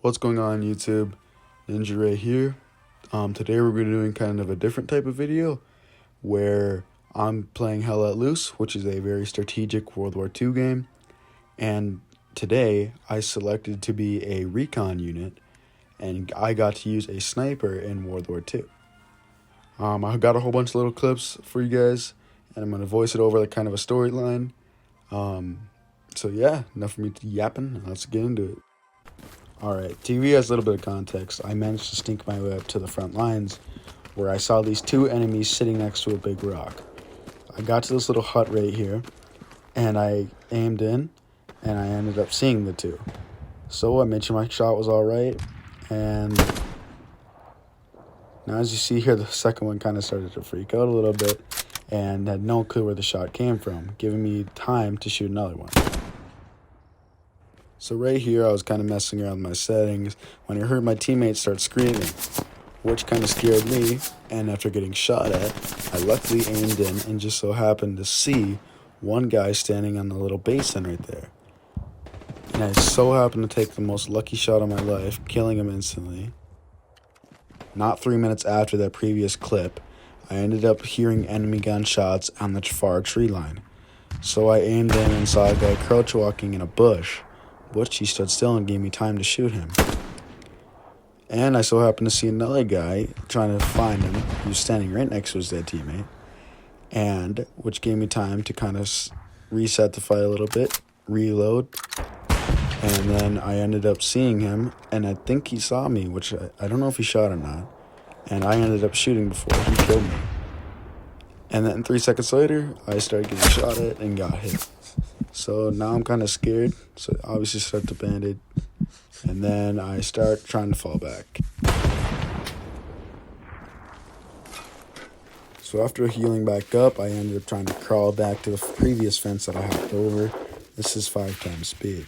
What's going on YouTube? Ninja Ray here. Today we're going to be doing kind of a different type of video where I'm playing Hell Let Loose, which is a very strategic World War II game. And today I selected to be a recon unit and I got to use a sniper in World War II. I got a whole bunch of little clips for you guys and I'm going to voice it over like kind of a storyline. So yeah, enough for me to yapping. Let's get into it. Alright, to give you guys a little bit of context, I managed to sneak my way up to the front lines where I saw these two enemies sitting next to a big rock. I got to this little hut right here and I aimed in and I ended up seeing the two. So I made sure my shot was alright, and now as you see here, the second one kind of started to freak out a little bit and had no clue where the shot came from, giving me time to shoot another one. So right here, I was kind of messing around with my settings when I heard my teammates start screaming, which kind of scared me, and after getting shot at, I luckily aimed in and just so happened to see one guy standing on the little basin right there. And I so happened to take the most lucky shot of my life, killing him instantly. Not 3 minutes after that previous clip, I ended up hearing enemy gunshots on the far tree line. So I aimed in and saw a guy crouch walking in a bush, which he stood still and gave me time to shoot him. And I so happened to see another guy trying to find him. He was standing right next to his dead teammate, and which gave me time to kind of reset the fight a little bit, reload, and then I ended up seeing him, and I think he saw me, which I don't know if he shot or not, and I ended up shooting before he killed me. And then 3 seconds later, I started getting shot at and got hit. So now I'm kind of scared, so I obviously start to band-aid, and then I start trying to fall back. So after healing back up, I ended up trying to crawl back to the previous fence that I hopped over. This is 5 times speed.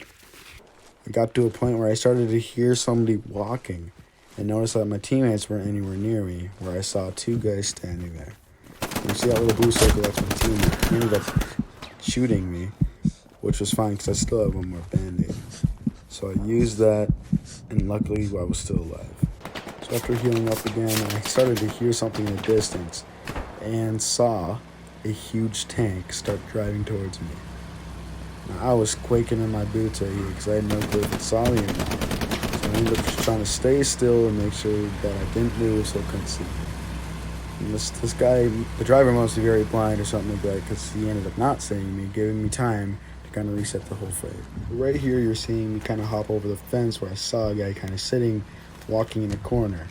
I got to a point where I started to hear somebody walking, and noticed that my teammates weren't anywhere near me, where I saw 2 guys standing there. You see that little blue circle, that's my teammate. He ended up shooting me, which was fine because I still have one more band-aid. So I used that, and luckily I was still alive. So after healing up again, I started to hear something in the distance and saw a huge tank start driving towards me. Now I was quaking in my boots right here because I had no clue if it saw me or not. So I ended up just trying to stay still and make sure that I didn't move so it couldn't see me. And this guy, the driver must be very blind or something like that because he ended up not seeing me, giving me time to kind of reset the whole fight. Right here you're seeing me kind of hop over the fence where I saw a guy kind of sitting, walking in a corner.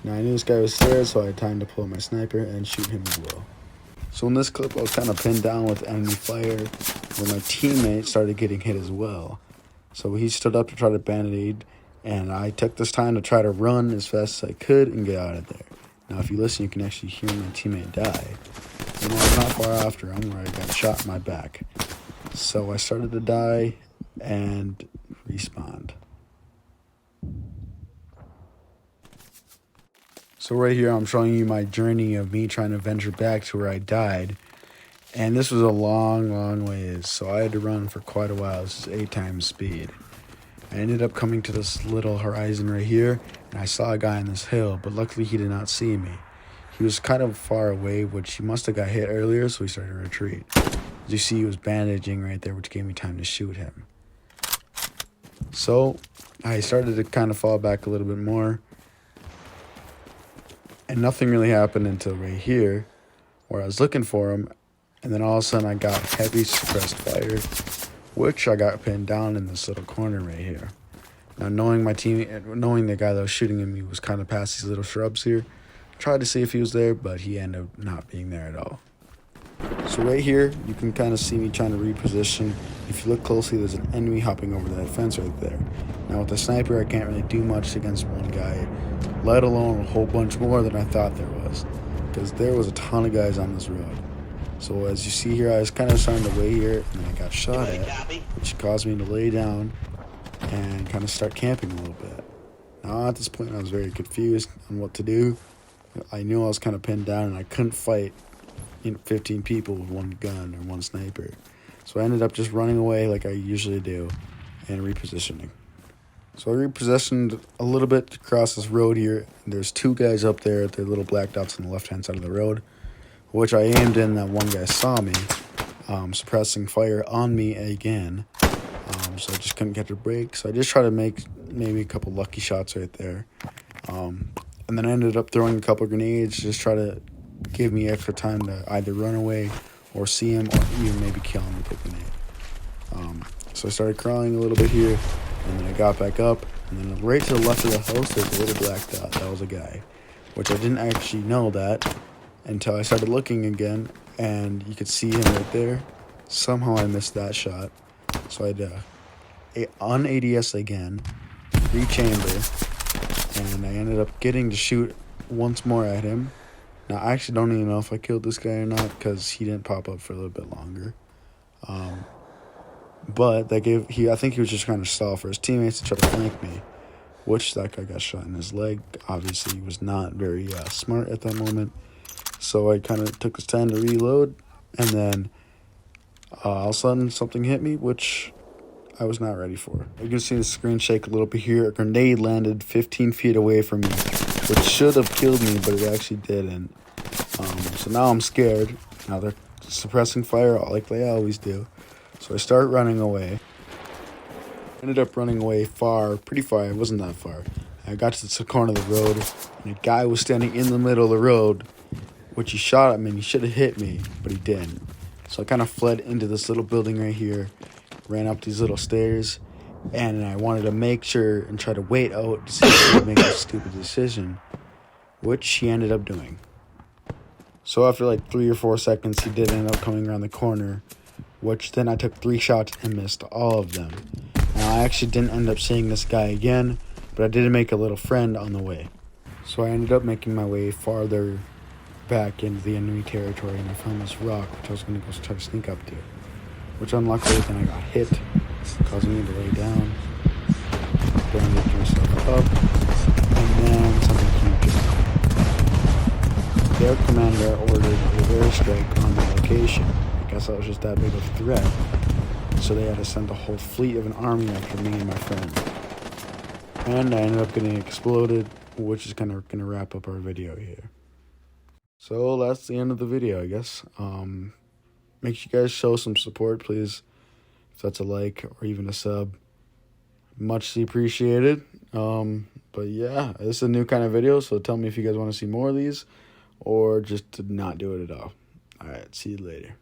Now I knew this guy was there, so I had time to pull my sniper and shoot him as well. So in this clip I was kind of pinned down with enemy fire where my teammate started getting hit as well. So he stood up to try to band-aid, and I took this time to try to run as fast as I could and get out of there. Now if you listen, you can actually hear my teammate die. And not far after him where I got shot in my back. So I started to die and respawned. So right here I'm showing you my journey of me trying to venture back to where I died. And this was a long ways, so I had to run for quite a while. This is 8 times speed. I ended up coming to this little horizon right here, and I saw a guy on this hill, but luckily he did not see me. He was kind of far away, which he must have got hit earlier, so he started to retreat. As you see, he was bandaging right there, which gave me time to shoot him. So I started to kind of fall back a little bit more, and nothing really happened until right here, where I was looking for him, and then all of a sudden I got heavy suppressed fire, which I got pinned down in this little corner right here. Now knowing the guy that was shooting at me was kind of past these little shrubs here, tried to see if he was there, but he ended up not being there at all. So right here, you can kind of see me trying to reposition. If you look closely, there's an enemy hopping over that fence right there. Now with the sniper, I can't really do much against one guy, let alone a whole bunch more than I thought there was, because there was a ton of guys on this road. So as you see here, I was kind of starting to wait here, and then I got shot at, which caused me to lay down and kind of start camping a little bit. Now at this point, I was very confused on what to do. I knew I was kind of pinned down, and I couldn't fight 15 people with one gun or one sniper. So I ended up just running away like I usually do and repositioning. So I repositioned a little bit to cross this road here. There's two guys up there at their little black dots on the left-hand side of the road, which I aimed in. That one guy saw me, suppressing fire on me again. So I just couldn't catch a break. So I just tried to make maybe a couple lucky shots right there. And then I ended up throwing a couple grenades, just try to give me extra time to either run away or see him or even maybe kill him with a grenade. So I started crawling a little bit here, and then I got back up, and then right to the left of the house, there's a little black dot. That was a guy, which I didn't actually know that until I started looking again, and you could see him right there. Somehow I missed that shot. So I had on ADS again, re-chamber, and I ended up getting to shoot once more at him. Now, I actually don't even know if I killed this guy or not because he didn't pop up for a little bit longer. But I think he was just trying to stall for his teammates to try to flank me, which that guy got shot in his leg. Obviously, he was not very smart at that moment. So I kind of took this time to reload, and then all of a sudden something hit me, which I was not ready for. You can see the screen shake a little bit here. A grenade landed 15 feet away from me, which should have killed me, but it actually didn't. So now I'm scared. Now they're suppressing fire like they always do. So I start running away. Ended up running away pretty far. It wasn't that far. I got to the corner of the road, and a guy was standing in the middle of the road, which he shot at me, and he should have hit me, but he didn't. So I kind of fled into this little building right here, ran up these little stairs, and I wanted to make sure and try to wait out to see if he would make a stupid decision, which he ended up doing. So after like 3 or 4 seconds, he did end up coming around the corner, which then I took 3 shots and missed all of them. Now, I actually didn't end up seeing this guy again, but I did make a little friend on the way. So I ended up making my way farther back into the enemy territory, and I found this rock, which I was going to go try to sneak up to. Which unluckily, then I got hit, causing me to lay down, bandage myself up, and then something huge happened. Their commander ordered a airstrike on the location. I guess that was just that big of a threat. So they had to send a whole fleet of an army after me and my friend. And I ended up getting exploded, which is kind of going to wrap up our video here. So that's the end of the video, I guess. Make sure you guys show some support, please. If that's a like or even a sub, muchly appreciated. But yeah, this is a new kind of video, so tell me if you guys want to see more of these or just to not do it at all. All right, see you later.